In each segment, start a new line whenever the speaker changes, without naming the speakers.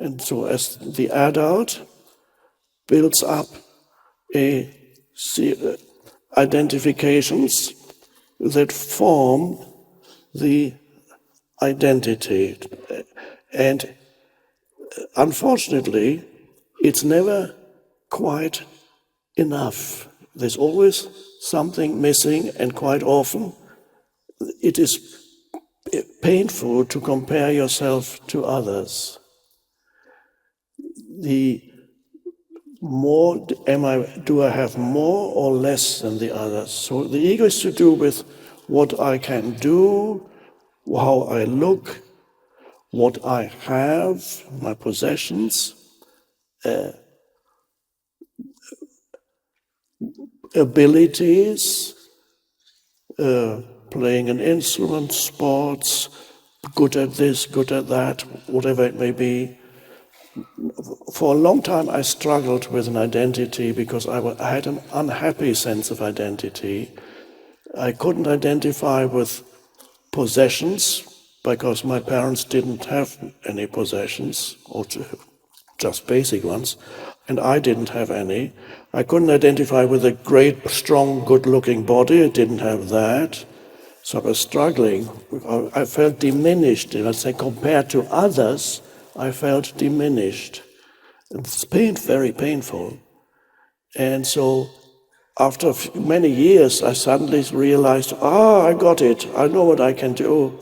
And so as the adult builds up identifications that form the identity. And unfortunately, it's never quite enough. There's always something missing, and quite often it is painful to compare yourself to others. Do I have more or less than the others? So the ego is to do with what I can do, how I look, what I have, my possessions, abilities, playing an instrument, sports, good at this, good at that, whatever it may be. For a long time I struggled with an identity because I had an unhappy sense of identity. I couldn't identify with possessions because my parents didn't have any possessions, or just basic ones, and I didn't have any. I couldn't identify with a great, strong, good-looking body. I didn't have that. So I was struggling. I felt diminished. Let's say compared to others, I felt diminished. It's very painful. And so after many years, I suddenly realized, I got it. I know what I can do.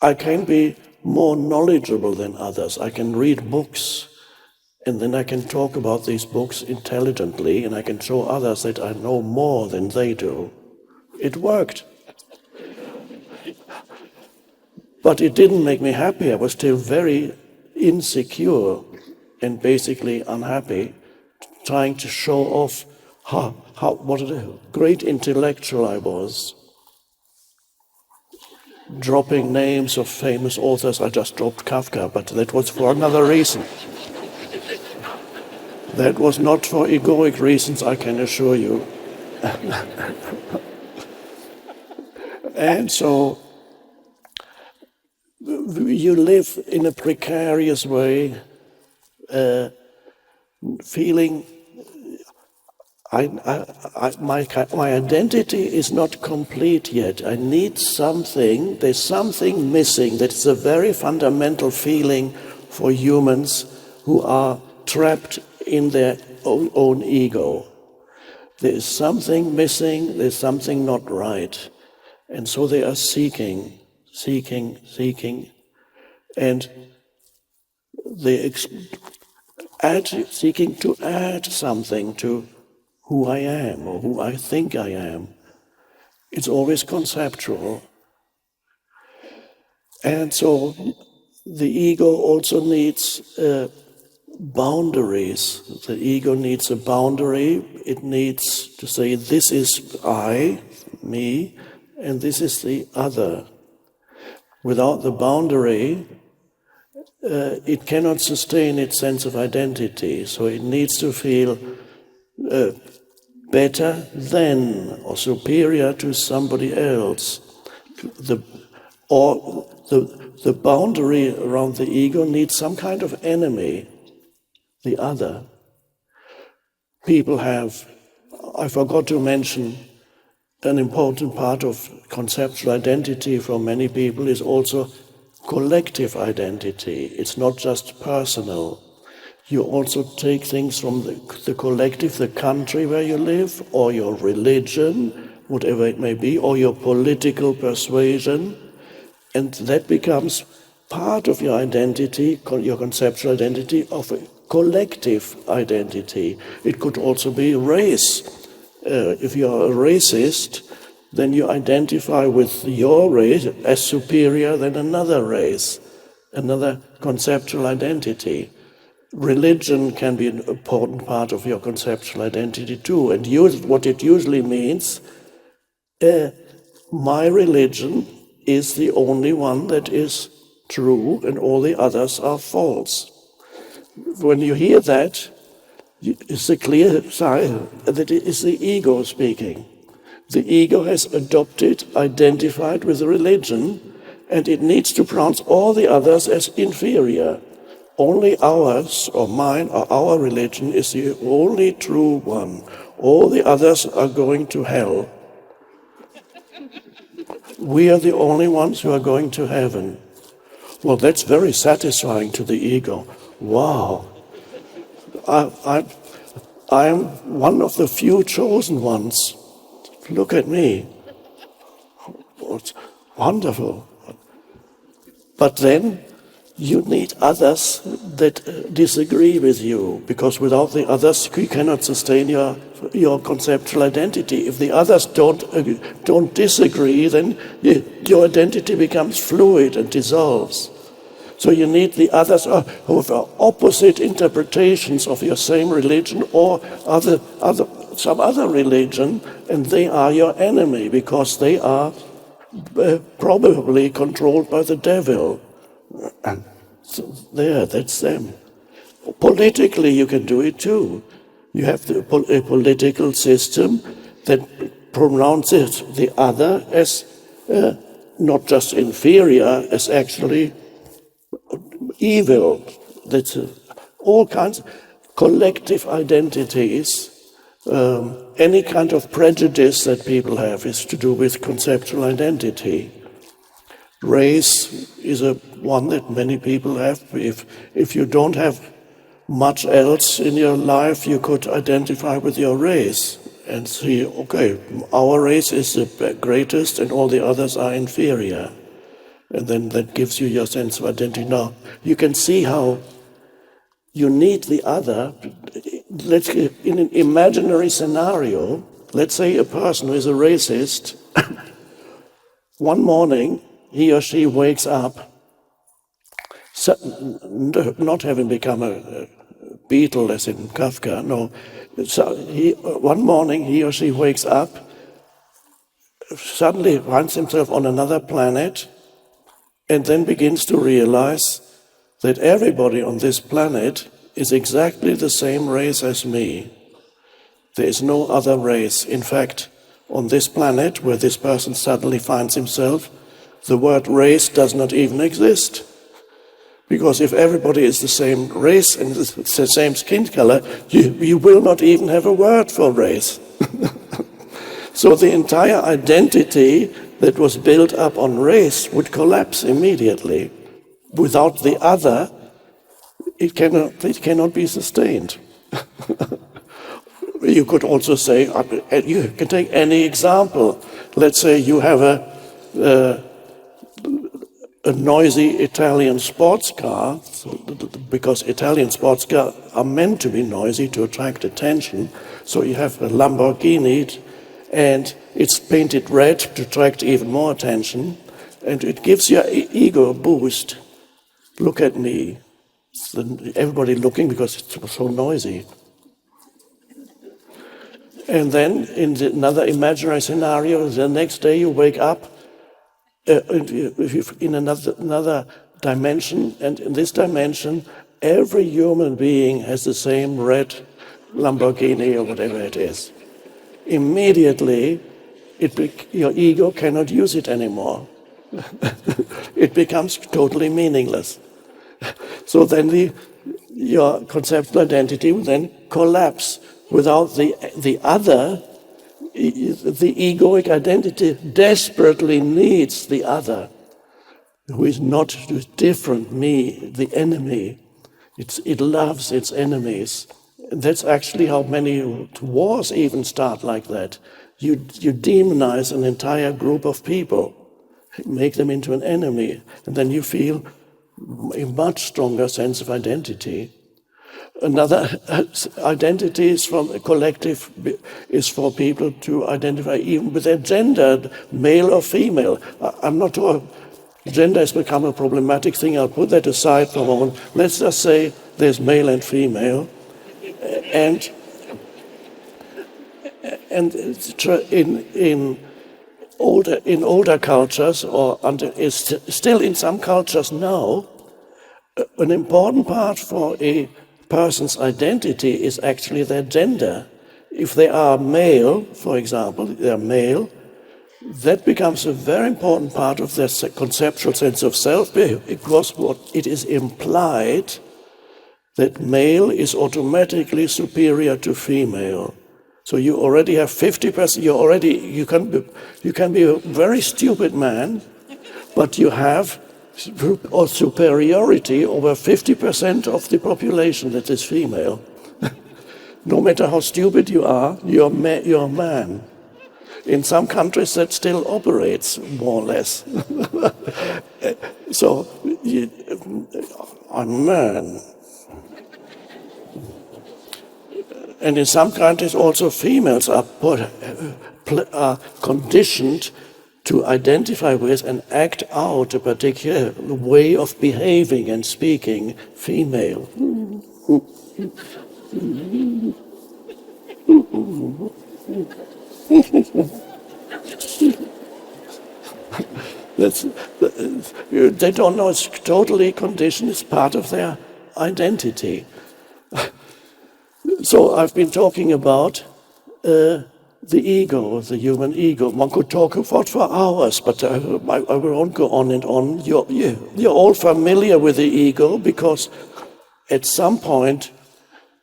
I can be more knowledgeable than others. I can read books, and then I can talk about these books intelligently, and I can show others that I know more than they do. It worked. But it didn't make me happy. I was still very insecure and basically unhappy, trying to show off what a great intellectual I was. Dropping names of famous authors. I just dropped Kafka, but that was for another reason. That was not for egoic reasons, I can assure you. And so you live in a precarious way, feeling my identity is not complete yet. I need something. There's something missing. That's a very fundamental feeling for humans who are trapped in their own ego. There is something missing. There's something not right. And so they are seeking, and they seeking to add something to who I am or who I think I am. It's always conceptual. And so the ego also needs boundaries. The ego needs a boundary. It needs to say, this is I, me, and this is the other. Without the boundary, it cannot sustain its sense of identity. So it needs to feel better than or superior to somebody else. The boundary around the ego needs some kind of enemy, the other. People have, I forgot to mention, an important part of conceptual identity for many people is also collective identity. It's not just personal. You also take things from the collective, the country where you live, or your religion, whatever it may be, or your political persuasion, and that becomes part of your identity, your conceptual identity, of a collective identity. It could also be race. If you're a racist, then you identify with your race as superior than another race, another conceptual identity. Religion can be an important part of your conceptual identity too, and what it usually means, my religion is the only one that is true and all the others are false. When you hear that, it's a clear sign that it is the ego speaking. The ego has identified with the religion, and it needs to pronounce all the others as inferior. only ours, or mine, or our religion is the only true one. All the others are going to hell. We are the only ones who are going to heaven. Well, that's very satisfying to the ego. Wow, I am one of the few chosen ones. Look at me. It's wonderful. But then you need others that disagree with you, because without the others you cannot sustain your conceptual identity. If the others don't disagree, then your identity becomes fluid and dissolves. So you need the others who have opposite interpretations of your same religion or some other religion, and they are your enemy because they are probably controlled by the devil. So that's them. Politically, you can do it too. You have a political system that pronounces the other as not just inferior, as actually evil. That's all kinds of collective identities. Any kind of prejudice that people have is to do with conceptual identity. Race is one that many people have. If you don't have much else in your life, you could identify with your race and see, okay, our race is the greatest and all the others are inferior. And then that gives you your sense of identity. Now, you can see how you need the other. In an imaginary scenario, let's say a person who is a racist, one morning he or she wakes up, not having become a beetle as in Kafka, no. So one morning he or she wakes up, suddenly finds himself on another planet, and then begins to realize that everybody on this planet is exactly the same race as me. There is no other race. In fact, on this planet where this person suddenly finds himself, the word race does not even exist. Because if everybody is the same race and the same skin color, you will not even have a word for race. So the entire identity that was built up on race would collapse immediately. Without the other, it cannot be sustained. You could also say, you can take any example. Let's say you have a noisy Italian sports car, because Italian sports cars are meant to be noisy to attract attention. So you have a Lamborghini, and it's painted red to attract even more attention, and it gives your ego a boost. Look at me. Everybody looking because it's so noisy. And then in another imaginary scenario, the next day you wake up in another dimension, and in this dimension, every human being has the same red Lamborghini or whatever it is. Immediately, your ego cannot use it anymore. It becomes totally meaningless. So then your conceptual identity will then collapse. Without the other, the egoic identity desperately needs the other, who is not different, me, the enemy. It loves its enemies. And that's actually how many wars even start like that. You demonize an entire group of people, make them into an enemy, and then you feel a much stronger sense of identity. Another identity is from a collective, is for people to identify even with their gender, male or female. I'm not sure gender has become a problematic thing. I'll put that aside for a moment. Let's just say there's male and female, and in older cultures, or still in some cultures now, an important part for a person's identity is actually their gender. If they are male, for example, they're male, that becomes a very important part of their conceptual sense of self, because what it is implied that male is automatically superior to female. So you already have 50%, you can be a very stupid man, but you have superiority over 50% of the population that is female. No matter how stupid you are, you're a man. In some countries that still operates more or less. So I'm a man. And in some countries also females are conditioned to identify with and act out a particular way of behaving and speaking female. They don't know it's totally conditioned, it's part of their identity. So I've been talking about the ego, the human ego. One could talk about for hours, but I won't go on and on. You're all familiar with the ego because at some point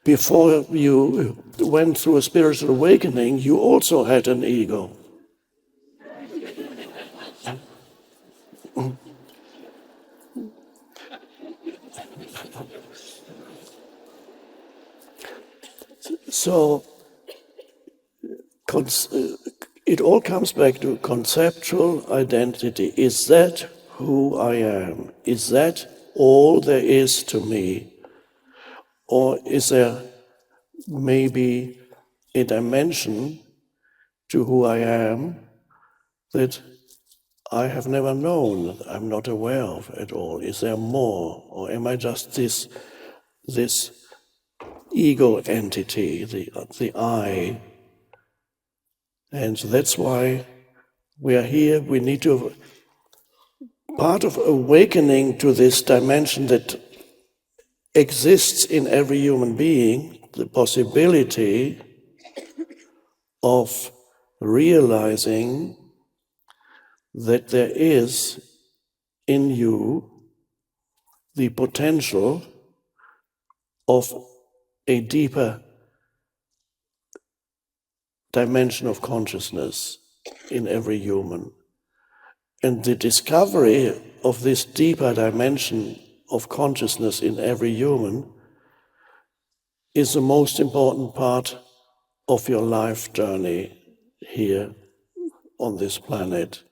before you went through a spiritual awakening, you also had an ego. So it all comes back to conceptual identity. Is that who I am? Is that all there is to me? Or is there maybe a dimension to who I am that I have never known, I'm not aware of at all? Is there more? Or am I just this ego entity, the I? And that's why we are here. We need to, part of awakening to this dimension that exists in every human being, the possibility of realizing that there is in you the potential of a deeper dimension of consciousness in every human. And the discovery of this deeper dimension of consciousness in every human is the most important part of your life journey here on this planet.